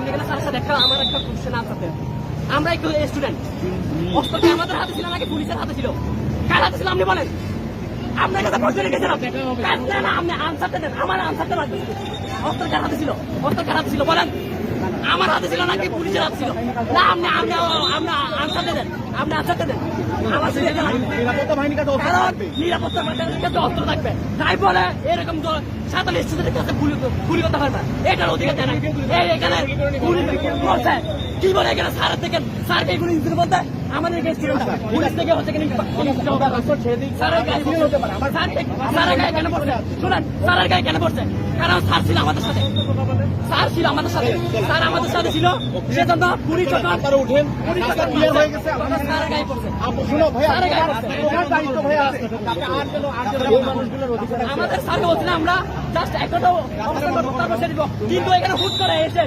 এখানে স্যারের সাথে আমার একটা কোশ্চেন আনসার দেন। আমরা একটু স্টুডেন্ট, অস্ত্র কি আমাদের হাতে ছিল নাকি পুলিশের হাতে ছিল? কার হাতে ছিল আপনি বলেন? আপনার কাছে প্রশ্ন রেখেছিলাম, আপনি আনসারটা দেন। আমার আনসারটা লাগবে। অস্ত্র কার হাতে ছিল? অস্ত্র কার হাতে ছিল বলেন? আমার হাতে ছিল নাকি পুলিশের হাতে ছিল? না, আপনি আনসারটা দেন। আপনি আনসারটা দেন। আমার নিরাপত্তা বাহিনীর কাছে অস্ত্র থাকবে। নিরাপত্তা বাহিনীর কাছে অস্ত্র থাকবে তাই বলে এরকম সাধারণ স্টুডেন্টের কাছে গুলি করতে পারবে, এটার অধিকার দেয় না। এখানে গুলি বলছে কি বলে এখানে স্যারের থেকে স্যারকে গুলি দিতে বলতে আমাদের স্টুডেন্ট পুলিশ থেকে হচ্ছে স্যারের গায়ে কেন পড়ছে? শুনেন, স্যারের গায়ে কেন পড়ছে? কারণ স্যার ছিল আমাদের সাথে, স্যার ছিল আমাদের সাথে, স্যার আমাদের সাথে ছিল, সেজন্য পুলিশ যখন উঠেন ক্লিয়ার হয়ে গেছে। স্যারের গায়ে পড়ছে। শুনো ভাইয়া, স্যারের গায়ে পড়ছে। তোমার দায়িত্ব ভাইয়া আছে। আমাদের সাথে হচ্ছে আমরা জাস্ট একটা কিন্তু এখানে হুট করে এসে